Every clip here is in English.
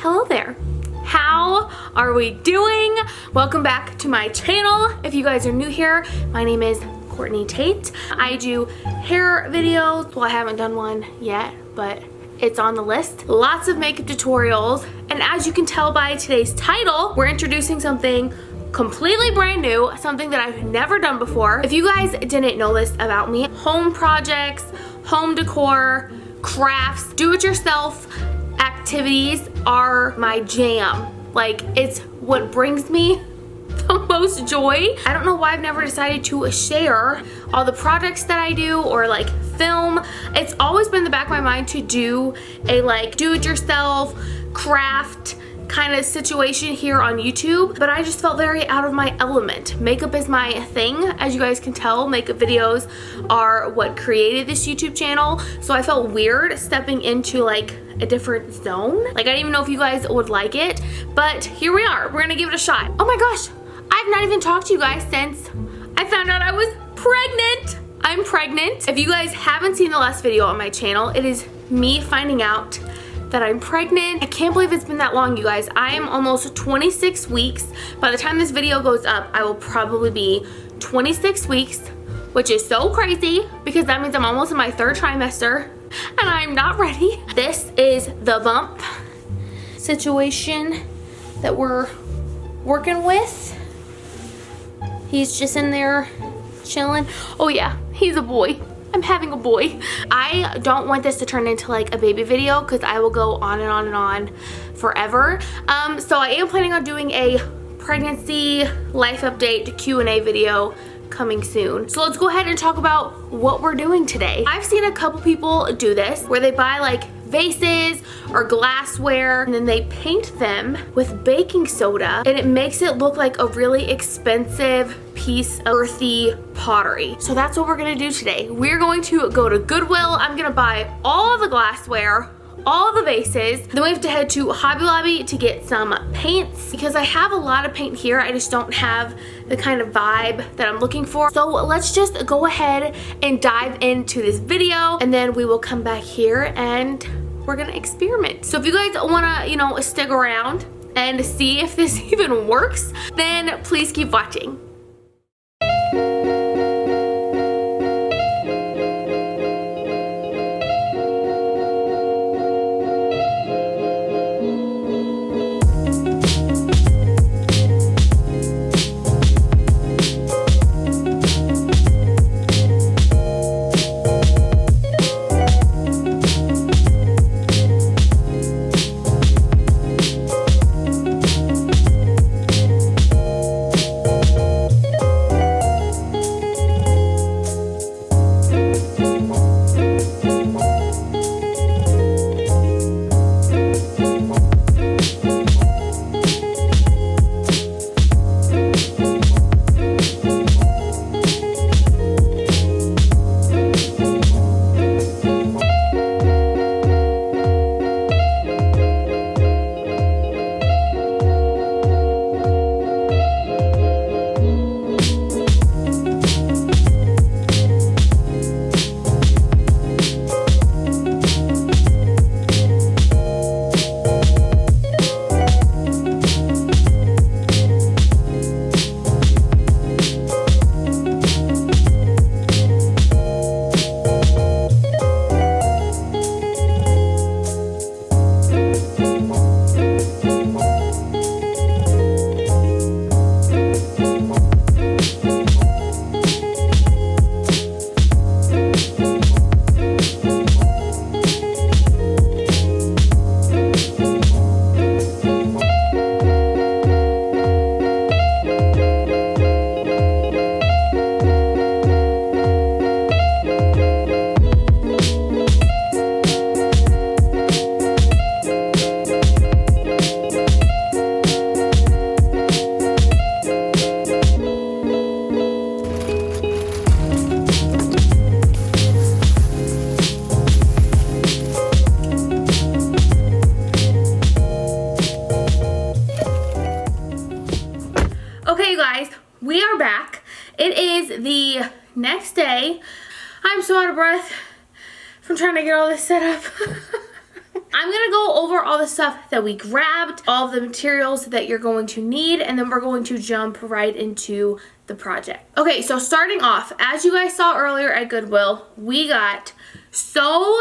Hello there. How are we doing? Welcome back to my channel. If you guys are new here, my name is Courtney Tate. I do hair videos. Well, I haven't done one yet, but it's on the list. Lots of makeup tutorials. And as you can tell by today's title, we're introducing something completely brand new, something that I've never done before. If you guys didn't know this about me, home projects, home decor, crafts, do-it-yourself activities are my jam. Like, it's what brings me the most joy. I don't know why I've never decided to share all the projects that I do or like film. It's always been in the back of my mind to do a like do-it-yourself craft kind of situation here on YouTube, but I just felt very out of my element. Makeup is my thing. As you guys can tell, makeup videos are what created this YouTube channel, so I felt weird stepping into like a different zone. Like, I didn't even know if you guys would like it, but here we are. We're gonna give it a shot. Oh my gosh, I've not even talked to you guys since I found out I was pregnant. I'm pregnant. If you guys haven't seen the last video on my channel, it is me finding out that I'm pregnant. I can't believe it's been that long, you guys. I am almost 26 weeks. By the time this video goes up, I will probably be 26 weeks, which is so crazy because that means I'm almost in my third trimester and I'm not ready. This is the bump situation that we're working with. He's just in there chilling. Oh yeah, he's a boy. I'm having a boy. I don't want this to turn into like a baby video because I will go on and on and on forever. So I am planning on doing a pregnancy life update Q&A video coming soon. So let's go ahead and talk about what we're doing today. I've seen a couple people do this where they buy like vases or glassware and then they paint them with baking soda and it makes it look like a really expensive piece of earthy pottery. So that's what we're gonna do today. We're going to go to Goodwill. I'm gonna buy all of the glassware, all the vases. Then we have to head to Hobby Lobby to get some paints because I have a lot of paint here. I just don't have the kind of vibe that I'm looking for. So let's just go ahead and dive into this video and then we will come back here and we're gonna experiment. So if you guys wanna, you know, stick around and see if this even works, then please keep watching. It is the next day. I'm so out of breath from trying to get all this set up. I'm gonna go over all the stuff that we grabbed, all of the materials that you're going to need, and then we're going to jump right into the project. Okay, so starting off, as you guys saw earlier at Goodwill, we got so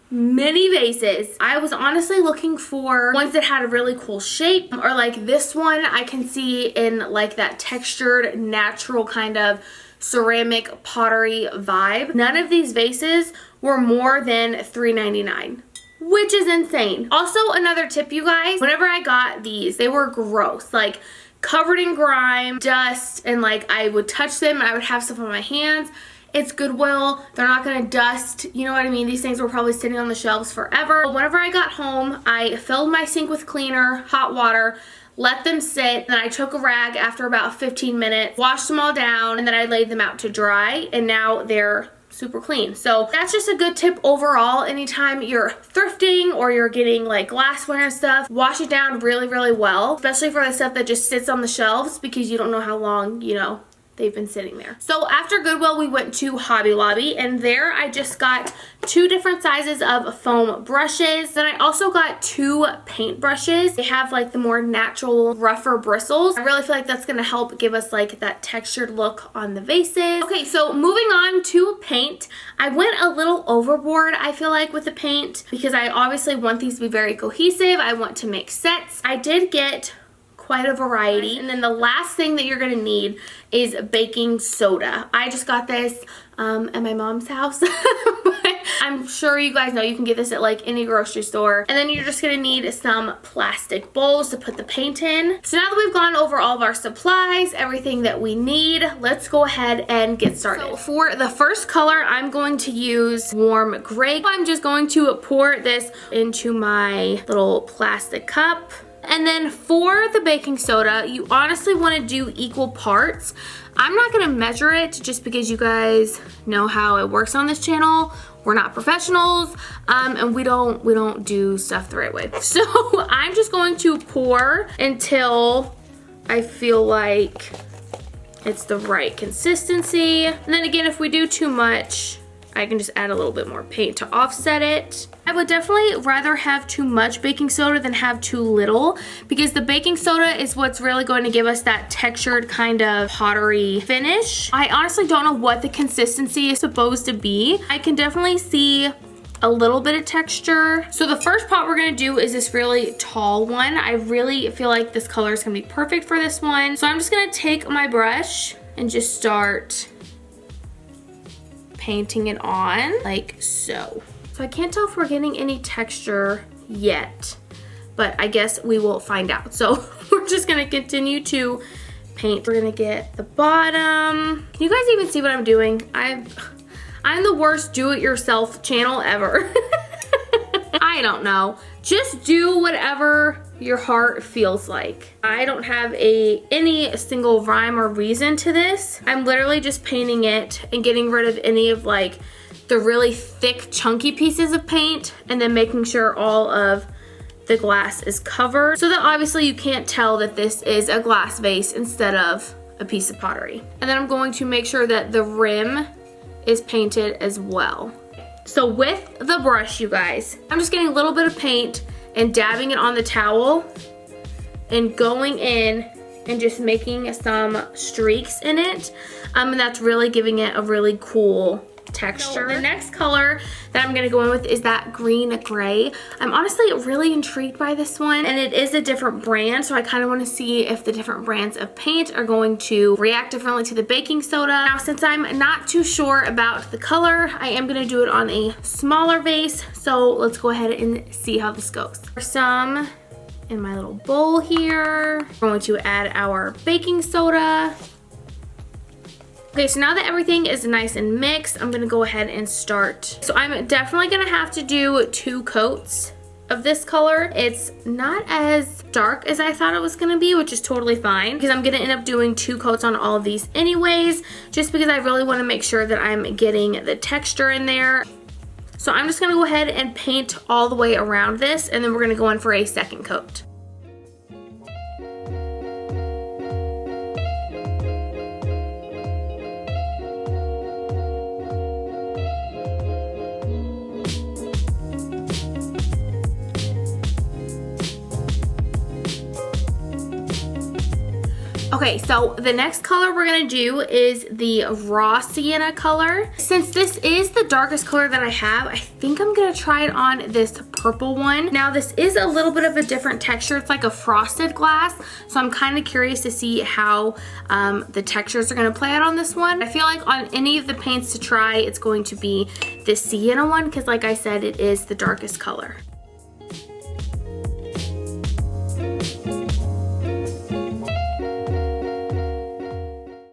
many vases. I was honestly looking for ones that had a really cool shape, or like this one I can see in like that textured, natural kind of ceramic pottery vibe. None of these vases were more than $3.99. Which is insane. Also, another tip, you guys, whenever I got these, they were gross, like covered in grime, dust, and like I would touch them and I would have stuff on my hands. It's Goodwill, they're not gonna dust, you know what I mean? These things were probably sitting on the shelves forever. But whenever I got home, I filled my sink with cleaner, hot water, let them sit, then I took a rag after about 15 minutes, washed them all down, and then I laid them out to dry, and now they're super clean. So that's just a good tip overall. Anytime you're thrifting or you're getting like glassware and stuff, wash it down really, really well, especially for the stuff that just sits on the shelves because you don't know how long, you know, they've been sitting there. So after Goodwill, we went to Hobby Lobby, and there I just got 2 different sizes of foam brushes. Then I also got 2 paint brushes. They have like the more natural, rougher bristles. I really feel like that's gonna help give us like that textured look on the vases. Okay, so moving on to paint. I went a little overboard, I feel like, with the paint because I obviously want these to be very cohesive. I want to make sets. I did get quite a variety. And then the last thing that you're gonna need is baking soda. I just got this at my mom's house. But I'm sure you guys know you can get this at like any grocery store. And then you're just gonna need some plastic bowls to put the paint in. So now that we've gone over all of our supplies, everything that we need, let's go ahead and get started. So for the first color, I'm going to use warm gray. I'm just going to pour this into my little plastic cup. And then for the baking soda, you honestly want to do equal parts. I'm not going to measure it just because you guys know how it works on this channel. We're not professionals, and we don't do stuff the right way. So I'm just going to pour until I feel like it's the right consistency. And then again, if we do too much, I can just add a little bit more paint to offset it. I would definitely rather have too much baking soda than have too little because the baking soda is what's really going to give us that textured kind of pottery finish. I honestly don't know what the consistency is supposed to be. I can definitely see a little bit of texture. So the first pot we're gonna do is this really tall one. I really feel like this color is gonna be perfect for this one. So I'm just gonna take my brush and just start painting it on like so. So I can't tell if we're getting any texture yet, but I guess we will find out. So we're just gonna continue to paint. We're gonna get the bottom. Can you guys even see what I'm doing? I'm the worst do-it-yourself channel ever. I don't know. Just do whatever your heart feels like. I don't have any single rhyme or reason to this. I'm literally just painting it and getting rid of any of like the really thick chunky pieces of paint and then making sure all of the glass is covered so that obviously you can't tell that this is a glass vase instead of a piece of pottery. And then I'm going to make sure that the rim is painted as well. So with the brush, you guys, I'm just getting a little bit of paint and dabbing it on the towel and going in and just making some streaks in it. And that's really giving it a really cool texture. So the next color that I'm gonna go in with is that green gray. I'm honestly really intrigued by this one, and it is a different brand, so I kind of want to see if the different brands of paint are going to react differently to the baking soda. Now, since I'm not too sure about the color, I am gonna do it on a smaller vase, so let's go ahead and see how this goes. For some in my little bowl here, we're going to add our baking soda. Okay, so now that everything is nice and mixed, I'm gonna go ahead and start. So I'm definitely gonna have to do 2 coats of this color. It's not as dark as I thought it was gonna be, which is totally fine because I'm gonna end up doing 2 coats on all of these anyways, just because I really wanna make sure that I'm getting the texture in there. So I'm just gonna go ahead and paint all the way around this, and then we're gonna go in for a second coat. Okay, so the next color we're gonna do is the raw sienna color. Since this is the darkest color that I have, I think I'm gonna try it on this purple one. Now this is a little bit of a different texture. It's like a frosted glass, so I'm kind of curious to see how the textures are gonna play out on this one. I feel like on any of the paints to try, it's going to be this sienna one, because like I said, it is the darkest color.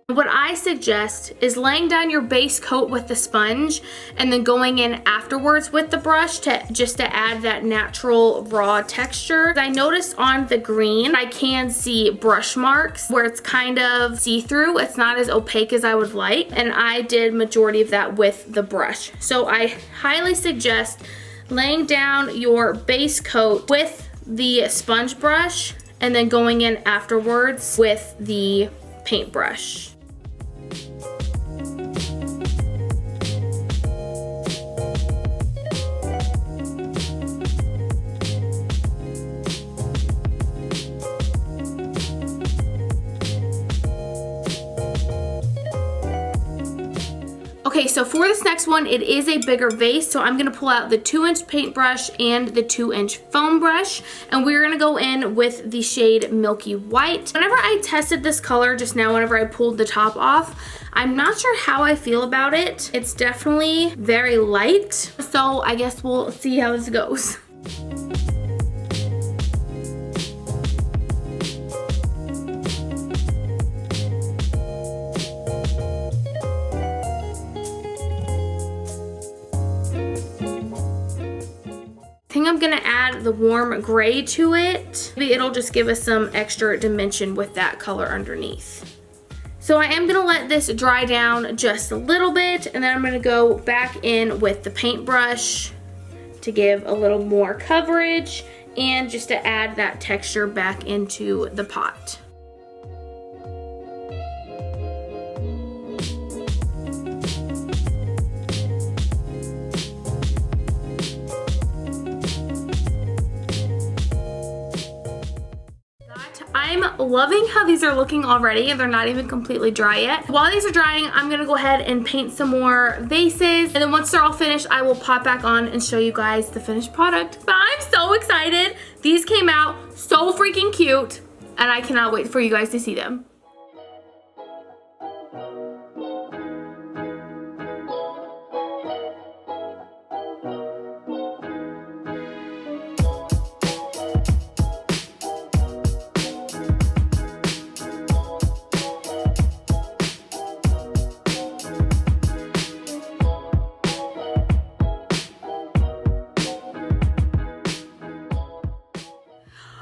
What I suggest is laying down your base coat with the sponge and then going in afterwards with the brush just to add that natural raw texture. I noticed on the green, I can see brush marks where it's kind of see-through. It's not as opaque as I would like, and I did majority of that with the brush. So I highly suggest laying down your base coat with the sponge brush and then going in afterwards with the paintbrush. Okay, so for this next one, it is a bigger vase, so I'm gonna pull out the 2-inch paintbrush and the 2-inch foam brush, and we're gonna go in with the shade Milky White. Whenever I tested this color just now, whenever I pulled the top off, I'm not sure how I feel about it. It's definitely very light, so I guess we'll see how this goes. I think I'm gonna add the warm gray to it. Maybe it'll just give us some extra dimension with that color underneath. So I am gonna let this dry down just a little bit, and then I'm gonna go back in with the paintbrush to give a little more coverage and just to add that texture back into the pot. I'm loving how these are looking already, and they're not even completely dry yet. While these are drying, I'm gonna go ahead and paint some more vases, and then once they're all finished, I will pop back on and show you guys the finished product. But I'm so excited. These came out so freaking cute, and I cannot wait for you guys to see them.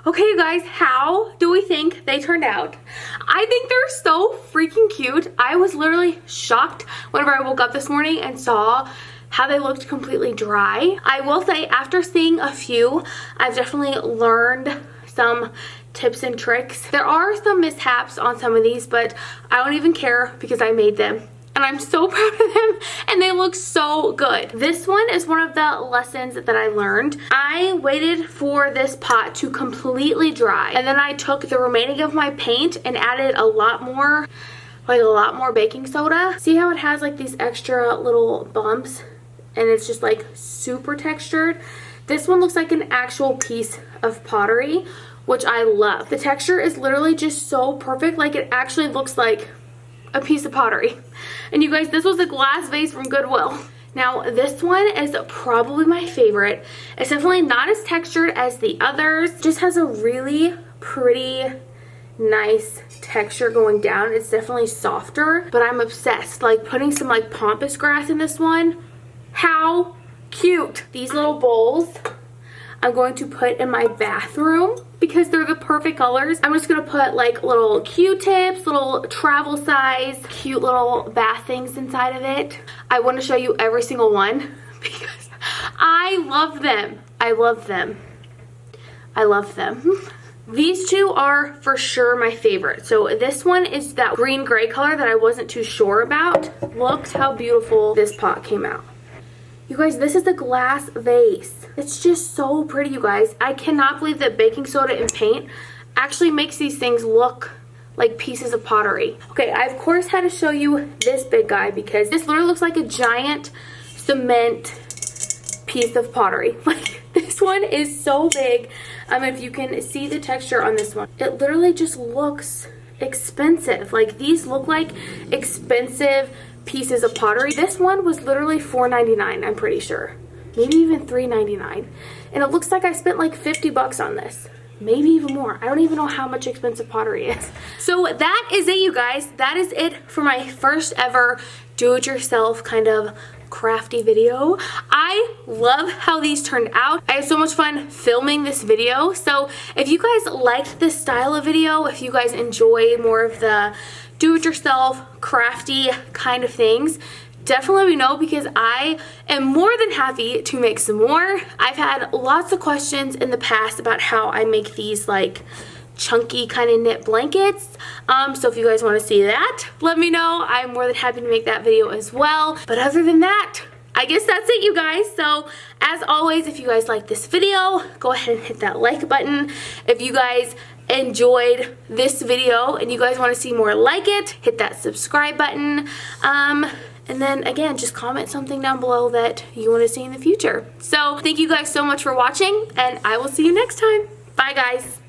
Okay, you guys, how do we think they turned out? I think they're so freaking cute. I was literally shocked whenever I woke up this morning and saw how they looked completely dry. I will say, after seeing a few, I've definitely learned some tips and tricks. There are some mishaps on some of these, but I don't even care because I made them. And I'm so proud of them, and they look so good. This one is one of the lessons that I learned. I waited for this pot to completely dry, and then I took the remaining of my paint and added a lot more baking soda. See how it has like these extra little bumps, and it's just like super textured? This one looks like an actual piece of pottery, which I love. The texture is literally just so perfect. Like, it actually looks like a piece of pottery. And you guys, this was a glass vase from Goodwill. Now this one is probably my favorite. It's definitely not as textured as the others. It just has a really pretty nice texture going down. It's definitely softer, but I'm obsessed. Like, putting some like pampas grass in this one. How cute. These little bowls I'm going to put in my bathroom because they're the perfect colors. I'm just gonna put like little Q-tips, little travel size, cute little bath things inside of it. I want to show you every single one because I love them. I love them. I love them. These two are for sure my favorite. So this one is that green gray color that I wasn't too sure about. Look how beautiful this pot came out. You guys, this is a glass vase. It's just so pretty, you guys. I cannot believe that baking soda and paint actually makes these things look like pieces of pottery. Okay, I of course had to show you this big guy because this literally looks like a giant cement piece of pottery. Like, this one is so big. If you can see the texture on this one, it literally just looks expensive. Like, these look like expensive pieces of pottery. This one was literally $4.99, I'm pretty sure. Maybe even $3.99. And it looks like I spent like 50 bucks on this. Maybe even more. I don't even know how much expensive pottery is. So that is it, you guys. That is it for my first ever do-it-yourself kind of crafty video. I love how these turned out. I had so much fun filming this video. So if you guys liked this style of video, if you guys enjoy more of the do-it-yourself crafty kind of things, definitely let me know because I am more than happy to make some more. I've had lots of questions in the past about how I make these like chunky kind of knit blankets. So if you guys want to see that, let me know. I'm more than happy to make that video as well. But other than that, I guess that's it, you guys. So as always, if you guys like this video, go ahead and hit that like button. If you guys enjoyed this video and you guys want to see more like it, hit that subscribe button. And then again, just comment something down below that you want to see in the future. So thank you guys so much for watching, and I will see you next time. Bye, guys.